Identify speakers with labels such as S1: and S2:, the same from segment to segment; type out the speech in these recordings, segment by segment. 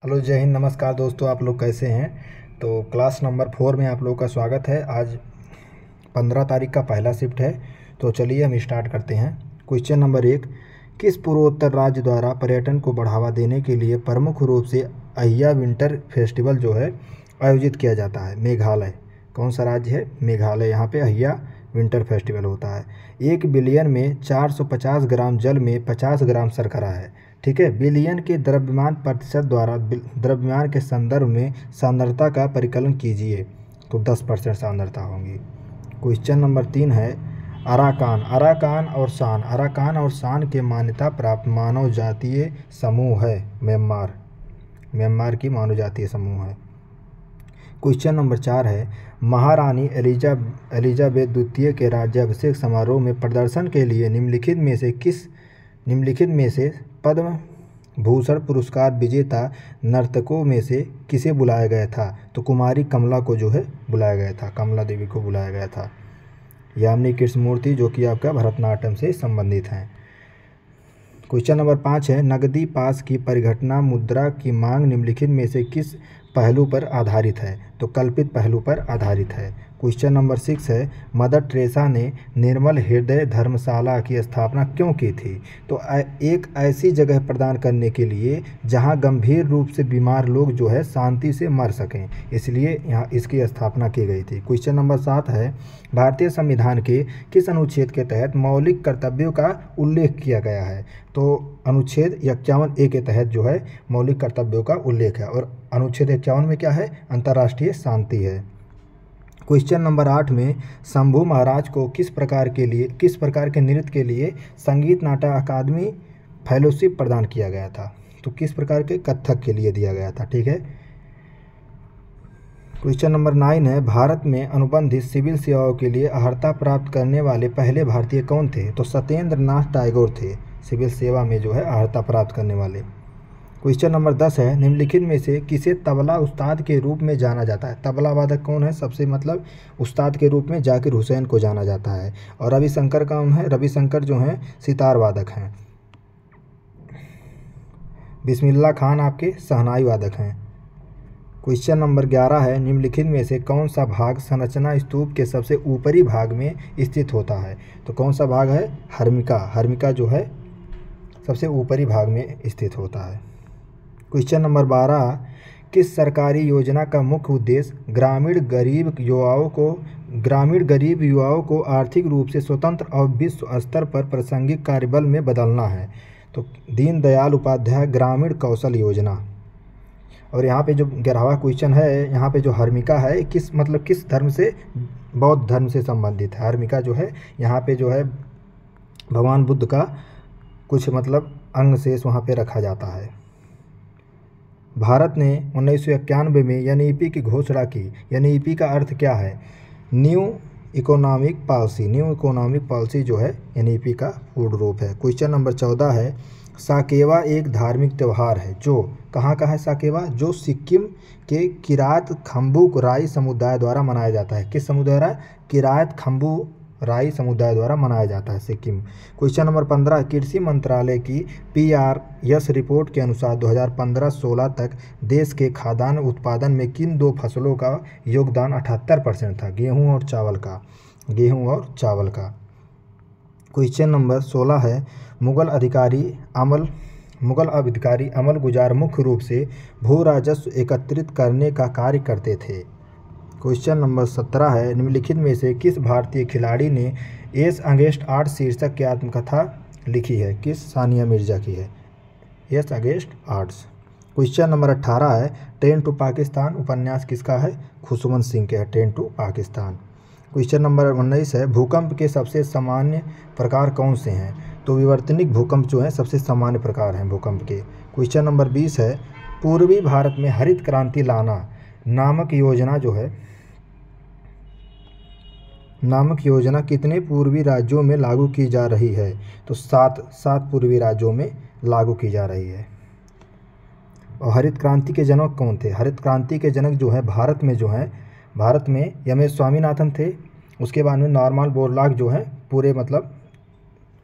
S1: Hello, जय हिंद, नमस्कार दोस्तों। आप लोग कैसे हैं? तो क्लास नंबर 4 में आप लोगों का स्वागत है। आज 15 तारीख का पहला शिफ्ट है। तो चलिए हम स्टार्ट करते हैं। क्वेश्चन नंबर 1, किस पूर्वोत्तर राज्य द्वारा पर्यटन को बढ़ावा देने के लिए प्रमुख रूप से अहिया विंटर फेस्टिवल जो है आयोजित किया जाता है? मेघालय। कौन सा राज्य है? मेघालय। यहाँ पे अहिया विंटर फेस्टिवल होता है। 1 बिलियन में 450 ग्राम जल में 50 ग्राम शर्करा है। ठीक है। बिलियन के द्रव्यमान प्रतिशत द्वारा द्रव्यमान के संदर्भ में सांद्रता का परिकलन कीजिए। तो 10% सांद्रता होगी। क्वेश्चन नंबर 3 है, अराकान। अराकान और शान के मान्यता प्राप्त मानव जातीय समूह है म्यांमार की मानव जातीय समूह है। क्वेश्चन नंबर 4 है, महारानी एलिजाबेथ द्वितीय के राज्याभिषेक समारोह में प्रदर्शन के लिए निम्नलिखित में से पद्म भूषण पुरस्कार विजेता नर्तकों में से किसे बुलाया गया था? तो कुमारी कमला को जो है बुलाया गया था, कमला देवी को बुलाया गया था। यामिनी कृष्णमूर्ति जो कि आपका भरतनाट्यम से संबंधित हैं। क्वेश्चन नंबर 5 है, नकदी पास की परिघटना मुद्रा की मांग निम्नलिखित में से किस पहलू पर आधारित है? तो कल्पित पहलू पर आधारित है। क्वेश्चन नंबर 6 है, मदर टेरेसा ने निर्मल हृदय धर्मशाला की स्थापना क्यों की थी? तो एक ऐसी जगह प्रदान करने के लिए जहां गंभीर रूप से बीमार लोग जो है शांति से मर सकें, इसलिए यहाँ इसकी स्थापना की गई थी। क्वेश्चन नंबर 7 है, भारतीय संविधान के किस अनुच्छेद के तहत मौलिक कर्तव्यों का उल्लेख किया गया है? तो अनुच्छेद 51A के तहत जो है मौलिक कर्तव्यों का उल्लेख है। और अनुच्छेद 51 में क्या है? अंतर्राष्ट्रीय शांति है। क्वेश्चन नंबर 8 में, शंभू महाराज को किस प्रकार के नृत्य के लिए संगीत नाटक अकादमी फेलोशिप प्रदान किया गया था? तो किस प्रकार के? कथक के लिए दिया गया था। ठीक है। क्वेश्चन नंबर 9 है, भारत में अनुबंधित सिविल सेवाओं के लिए अर्हता प्राप्त करने वाले पहले भारतीय कौन थे? तो सत्येंद्र नाथ टैगोर थे सिविल सेवा में जो है अर्हता प्राप्त करने वाले। क्वेश्चन नंबर 10 है, निम्नलिखित में से किसे तबला उस्ताद के रूप में जाना जाता है? तबला वादक कौन है? सबसे उस्ताद के रूप में जाकिर हुसैन को जाना जाता है। और रविशंकर कौन है? रविशंकर जो हैं सितार वादक हैं। बिस्मिल्लाह खान आपके शहनाई वादक हैं। क्वेश्चन नंबर 11 है, निम्नलिखित में से कौन सा भाग संरचना स्तूप के सबसे ऊपरी भाग में स्थित होता है? तो कौन सा भाग है? हर्मिका जो है सबसे ऊपरी भाग में स्थित होता है। क्वेश्चन नंबर 12, किस सरकारी योजना का मुख्य उद्देश्य ग्रामीण गरीब युवाओं को आर्थिक रूप से स्वतंत्र और विश्व स्तर पर प्रासंगिक कार्यबल में बदलना है? तो दीनदयाल उपाध्याय ग्रामीण कौशल योजना। और यहाँ पे जो 11वां क्वेश्चन है, यहाँ पे जो हर्मिका है किस धर्म से? बौद्ध धर्म से संबंधित है। हर्मिका जो है यहाँ पे जो है भगवान बुद्ध का कुछ अंग शेष वहाँ पे रखा जाता है। भारत ने 1991 में एनईपी की घोषणा की। एनईपी का अर्थ क्या है? न्यू इकोनॉमिक पॉलिसी जो है एनईपी का पूर्ण रूप है। क्वेश्चन नंबर 14 है, साकेवा एक धार्मिक त्यौहार है जो कहाँ का है? साकेवा जो सिक्किम के किरात खम्बू राई समुदाय द्वारा मनाया जाता है। किस समुदाय द्वारा? किरात खम्बू राई समुदाय द्वारा मनाया जाता है सिक्किम। क्वेश्चन नंबर 15, कृषि मंत्रालय की PRS रिपोर्ट के अनुसार 2015-16 तक देश के खाद्यान्न उत्पादन में किन दो फसलों का योगदान 78% था? गेहूं और चावल का। क्वेश्चन नंबर 16 है, मुगल अधिकारी अमल गुजार मुख्य रूप से भू राजस्व एकत्रित करने का कार्य करते थे। क्वेश्चन नंबर 17 है, निम्नलिखित में से किस भारतीय खिलाड़ी ने एस अगेंस्ट आर्ट्स शीर्षक की आत्मकथा लिखी है? किस? सानिया मिर्जा की है S against arts. Question number 18 है, ट्रेन टू पाकिस्तान उपन्यास किसका है? खुशवंत सिंह के है train to Pakistan. Question number 19 है, भूकंप के सबसे सामान्य प्रकार कौन से हैं? तो विवर्तनिक भूकंप जो है सबसे सामान्य प्रकार हैं भूकंप के। क्वेश्चन नंबर 20 है, पूर्वी भारत में हरित क्रांति लाना नामक योजना कितने पूर्वी राज्यों में लागू की जा रही है? तो 7 पूर्वी राज्यों में लागू की जा रही है। और हरित क्रांति के जनक कौन थे? हरित क्रांति के जनक जो है भारत में एम एस स्वामीनाथन थे। उसके बाद में नॉर्मन बोरलॉग जो है पूरे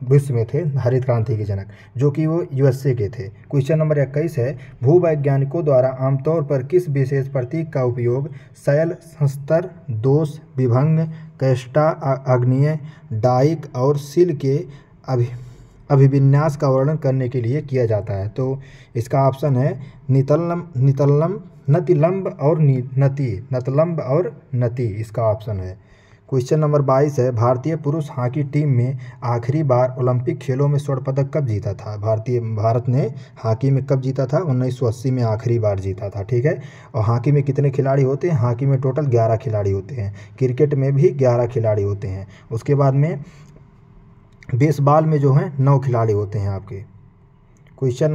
S1: विश्व में थे हरित क्रांति के जनक, जो कि वो यूएसए के थे। क्वेश्चन नंबर 21 है, भूवैज्ञानिकों द्वारा आमतौर पर किस विशेष प्रतीक का उपयोग शैल, संस्तर, दोष, विभंग, कैस्टा, आग्नेय, डाइक और सील के अभिविन्यास का वर्णन करने के लिए किया जाता है? तो इसका ऑप्शन है नतिलंब और नतलंब और नति, इसका ऑप्शन है। क्वेश्चन नंबर 22 है, भारतीय पुरुष हॉकी टीम में आखिरी बार ओलंपिक खेलों में स्वर्ण पदक कब जीता था? भारत ने हॉकी में कब जीता था? 1980 में आखिरी बार जीता था। ठीक है। और हॉकी में कितने खिलाड़ी होते हैं? हॉकी में टोटल 11 खिलाड़ी होते हैं। क्रिकेट में भी 11 खिलाड़ी होते हैं। उसके बाद में बेसबॉल में जो है 9 खिलाड़ी होते हैं आपके। क्वेश्चन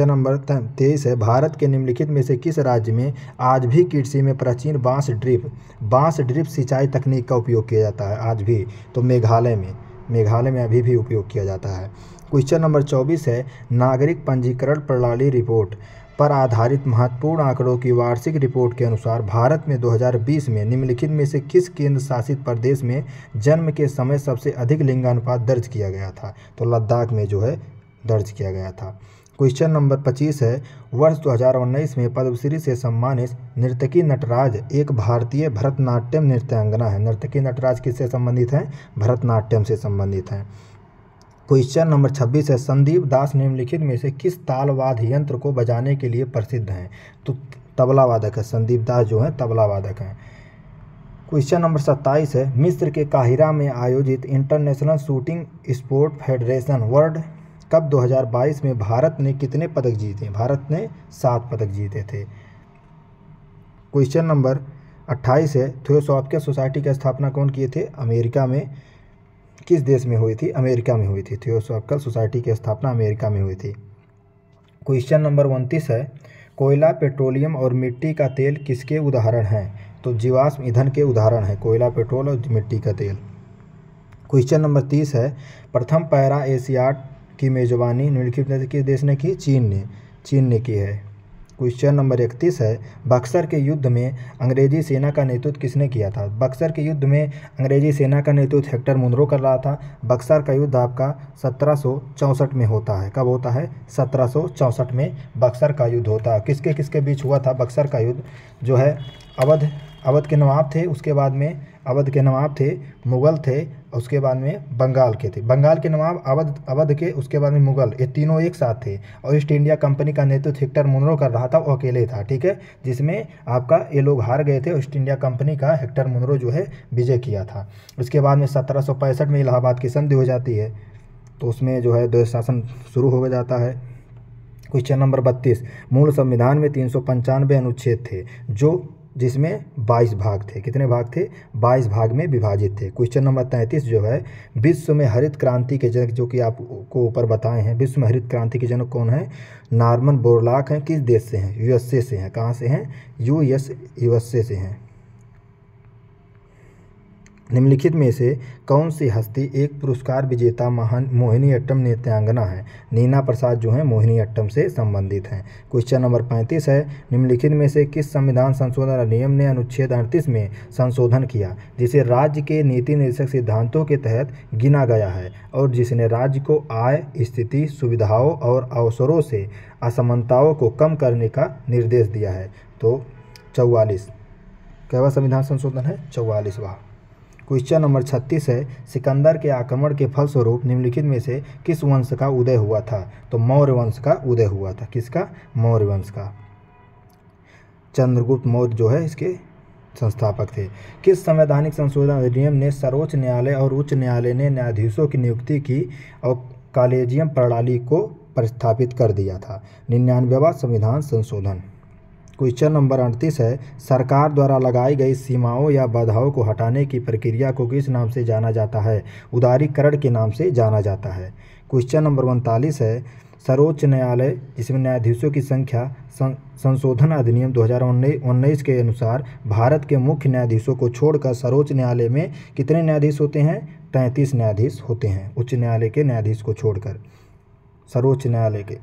S1: नंबर 23 है, भारत के निम्नलिखित में से किस राज्य में आज भी कृषि में प्राचीन बांस ड्रिप सिंचाई तकनीक का उपयोग किया जाता है? आज भी, तो मेघालय में अभी भी उपयोग किया जाता है। क्वेश्चन नंबर 24 है, नागरिक पंजीकरण प्रणाली रिपोर्ट पर आधारित महत्वपूर्ण आंकड़ों की वार्षिक रिपोर्ट के अनुसार भारत में 2020 में निम्नलिखित में से किस केंद्र शासित प्रदेश में जन्म के समय सबसे अधिक लिंगानुपात दर्ज किया गया था? तो लद्दाख में जो है दर्ज किया गया था। क्वेश्चन नंबर 25 है, वर्ष 2019 में पद्मश्री से सम्मानित नर्तकी नटराज एक भारतीय भरतनाट्यम नृत्यांगना है। नर्तकी नटराज किससे संबंधित हैं? भरतनाट्यम से संबंधित हैं। क्वेश्चन नंबर 26 है, संदीप दास निम्नलिखित में से किस तालवाद्य यंत्र को बजाने के लिए प्रसिद्ध हैं? तो तबला वादक है, संदीप दास जो है तबला वादक हैं। क्वेश्चन नंबर 27 है, मिस्र के काहिरा में आयोजित international shooting sport federation world cup 2022 में भारत ने कितने पदक जीते? भारत ने 7 पदक जीते थे। क्वेश्चन नंबर 28 है, थियोसॉफिकल सोसाइटी की स्थापना कौन किए थे? अमेरिका में। किस देश में हुई थी? अमेरिका में हुई थी। थियोसॉफिकल सोसाइटी की स्थापना अमेरिका में हुई थी। क्वेश्चन नंबर 29 है, कोयला, पेट्रोलियम और मिट्टी का तेल किसके उदाहरण हैं? तो जीवाश्म ईंधन के उदाहरण हैं कोयला, पेट्रोल और मिट्टी का तेल। क्वेश्चन नंबर 30 है, प्रथम पैरा एशियाड की मेजबानी निम्नलिखित में से किस देश ने की? चीन ने की है। क्वेश्चन नंबर 31 है, बक्सर के युद्ध में अंग्रेजी सेना का नेतृत्व किसने किया था? बक्सर के युद्ध में अंग्रेजी सेना का नेतृत्व हेक्टर मुनरो कर रहा था। बक्सर का युद्ध आपका 1764 में होता है। कब होता है? 1764 में बक्सर का युद्ध होता है। किसके किसके बीच हुआ था बक्सर का युद्ध? जो है अवध के नवाब थे, उसके बाद में अवध के नवाब थे, मुग़ल थे, उसके बाद में बंगाल के थे। बंगाल के नवाब, अवध के, उसके बाद में मुग़ल, ये तीनों एक साथ थे। और ईस्ट इंडिया कंपनी का नेतृत्व हेक्टर मुनरो कर रहा था, वो अकेले था। ठीक है, जिसमें आपका ये लोग हार गए थे। ईस्ट इंडिया कंपनी का हेक्टर मुनरो जो है विजय किया था। उसके बाद में 1765 में इलाहाबाद की संधि हो जाती है, तो उसमें जो है द्वैध शासन शुरू हो जाता है। क्वेश्चन नंबर 32, मूल संविधान में 395 अनुच्छेद थे जिसमें 22 भाग थे। कितने भाग थे? 22 भाग में विभाजित थे। क्वेश्चन नंबर 33 जो है, विश्व में हरित क्रांति के जनक, जो कि आपको ऊपर बताए हैं, विश्व में हरित क्रांति के जनक कौन है? नॉर्मन बोरलॉग हैं। किस देश से हैं? यूएसए से हैं। कहाँ से हैं? यूएसए से हैं। निम्नलिखित में से कौन सी हस्ती एक पुरस्कार विजेता महान मोहिनीअट्टम नृत्यांगना है? नीना प्रसाद जो है मोहिनीअट्टम से संबंधित हैं। क्वेश्चन नंबर 35 है, निम्नलिखित में से किस संविधान संशोधन अधिनियम ने अनुच्छेद 38 में संशोधन किया जिसे राज्य के नीति निर्देशक सिद्धांतों के तहत गिना गया है और जिसने राज्य को आय, स्थिति, सुविधाओं और अवसरों से असमानताओं को कम करने का निर्देश दिया है? तो 44। क्या संविधान संशोधन है? 44वां। क्वेश्चन नंबर 36 है, सिकंदर के आक्रमण के फलस्वरूप निम्नलिखित में से किस वंश का उदय हुआ था? तो मौर्य वंश का उदय हुआ था। किसका? मौर्य वंश का। चंद्रगुप्त मौर्य जो है इसके संस्थापक थे। किस संवैधानिक संशोधन अधिनियम ने सर्वोच्च न्यायालय और उच्च न्यायालय ने न्यायाधीशों की नियुक्ति की और कॉलेजियम प्रणाली को प्रस्थापित कर दिया था? 99वां संविधान संशोधन। क्वेश्चन नंबर 38 है, सरकार द्वारा लगाई गई सीमाओं या बाधाओं को हटाने की प्रक्रिया को किस नाम से जाना जाता है? उदारीकरण के नाम से जाना जाता है। क्वेश्चन नंबर 39 है, सर्वोच्च न्यायालय जिसमें न्यायाधीशों की संख्या संशोधन अधिनियम 2019 के अनुसार भारत के मुख्य न्यायाधीशों को छोड़कर सर्वोच्च न्यायालय में कितने न्यायाधीश होते हैं? 33 न्यायाधीश होते हैं, उच्च न्यायालय के न्यायाधीश को छोड़कर सर्वोच्च न्यायालय के।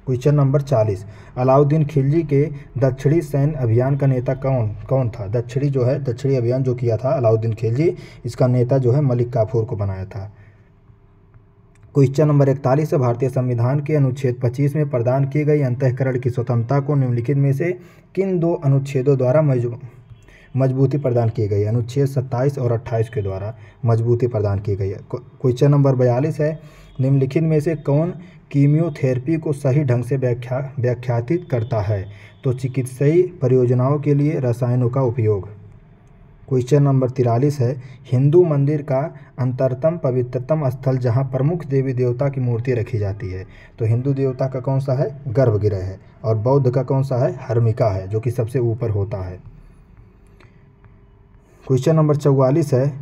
S1: क्वेश्चन नंबर 40, अलाउद्दीन खिलजी के दक्षिणी सैन्य अभियान का नेता कौन था? दक्षिणी अभियान जो किया था अलाउद्दीन खिलजी, इसका नेता जो है मलिक काफूर को बनाया था। क्वेश्चन नंबर 41 है, भारतीय संविधान के अनुच्छेद 25 में प्रदान की गई अंतःकरण की स्वतंत्रता को निम्नलिखित में से किन दो अनुच्छेदों द्वारा मजबूती प्रदान की गई है? अनुच्छेद 27 और 28 के द्वारा मजबूती प्रदान की गई है। क्वेश्चन नंबर 42 है, निम्नलिखित में से कौन कीमियोथेरेपी को सही ढंग से व्याख्यातित करता है? तो चिकित्सीय परियोजनाओं के लिए रसायनों का उपयोग। क्वेश्चन नंबर 43 है, हिंदू मंदिर का अंतरतम पवित्रतम स्थल जहां प्रमुख देवी देवता की मूर्ति रखी जाती है? तो हिंदू देवता का कौन सा है? गर्भगृह है। और बौद्ध का कौन सा है? हर्मिका है, जो कि सबसे ऊपर होता है। क्वेश्चन नंबर 44 है,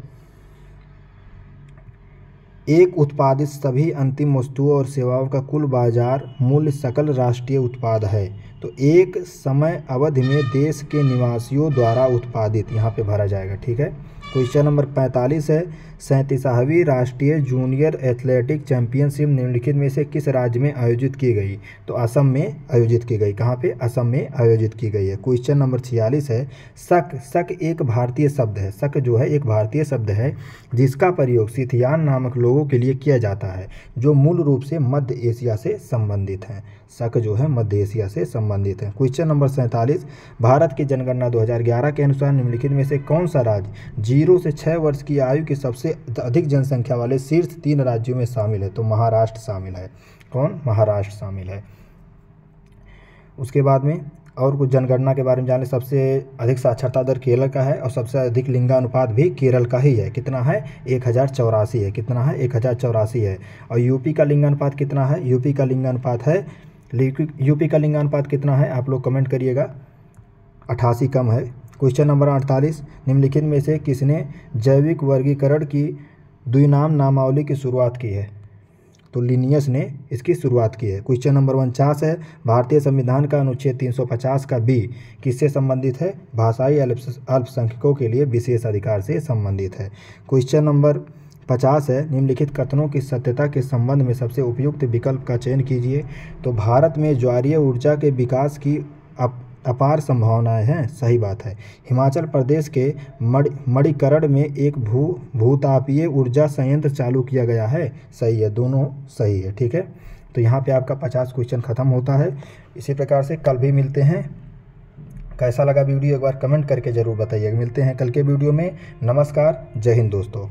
S1: एक उत्पादित सभी अंतिम वस्तुओं और सेवाओं का कुल बाजार मूल्य सकल राष्ट्रीय उत्पाद है। तो एक समय अवधि में देश के निवासियों द्वारा उत्पादित यहाँ पे भरा जाएगा। ठीक है। क्वेश्चन नंबर 45 है, 37वीं राष्ट्रीय जूनियर एथलेटिक चैंपियनशिप निम्नलिखित में से किस राज्य में आयोजित की गई? तो असम में आयोजित की गई। कहाँ पे? असम में आयोजित की गई है। क्वेश्चन नंबर 46 है, शक एक भारतीय शब्द है। शक जो है एक भारतीय शब्द है जिसका प्रयोग सिथियान नामक लोगों के लिए किया जाता है जो मूल रूप से मध्य एशिया से संबंधित हैं। शक जो है मध्य एशिया से संबंधित है। क्वेश्चन नंबर 47, भारत की जनगणना 2011 के अनुसार निम्नलिखित में से कौन सा राज्य 0 से 6 वर्ष की आयु के सबसे अधिक जनसंख्या वाले शीर्ष 3 राज्यों में शामिल है? तो महाराष्ट्र शामिल है। कौन? महाराष्ट्र शामिल है। उसके बाद में और कुछ जनगणना के बारे में जाने, सबसे अधिक साक्षरता दर केरल का है और सबसे अधिक लिंगानुपात भी केरल का ही है। कितना है? 1084 है। कितना है? 1084 है। और यूपी का लिंगानुपात कितना है? यूपी का लिंगानुपात कितना है? आप लोग कमेंट करिएगा। 88 कम है। क्वेश्चन नंबर 48, निम्नलिखित में से किसने जैविक वर्गीकरण की द्विनाम नामावली की शुरुआत की है? तो लिनियस ने इसकी शुरुआत की है। क्वेश्चन नंबर 49 है, भारतीय संविधान का अनुच्छेद 350 का बी किससे संबंधित है? भाषाई अल्पसंख्यकों के लिए विशेष अधिकार से संबंधित है। क्वेश्चन नंबर 50 है, निम्नलिखित कथनों की सत्यता के संबंध में सबसे उपयुक्त विकल्प का चयन कीजिए। तो भारत में ज्वारीय ऊर्जा के विकास की अपार संभावनाएं हैं। सही बात है। हिमाचल प्रदेश के मणिकरण में एक भूतापीय ऊर्जा संयंत्र चालू किया गया है। सही है, दोनों सही है। ठीक है। तो यहाँ पे आपका 50 क्वेश्चन खत्म होता है। इसी प्रकार से कल भी मिलते हैं। कैसा लगा वीडियो एक बार कमेंट करके ज़रूर बताइएगा। मिलते हैं कल के वीडियो में। नमस्कार, जय हिंद दोस्तों।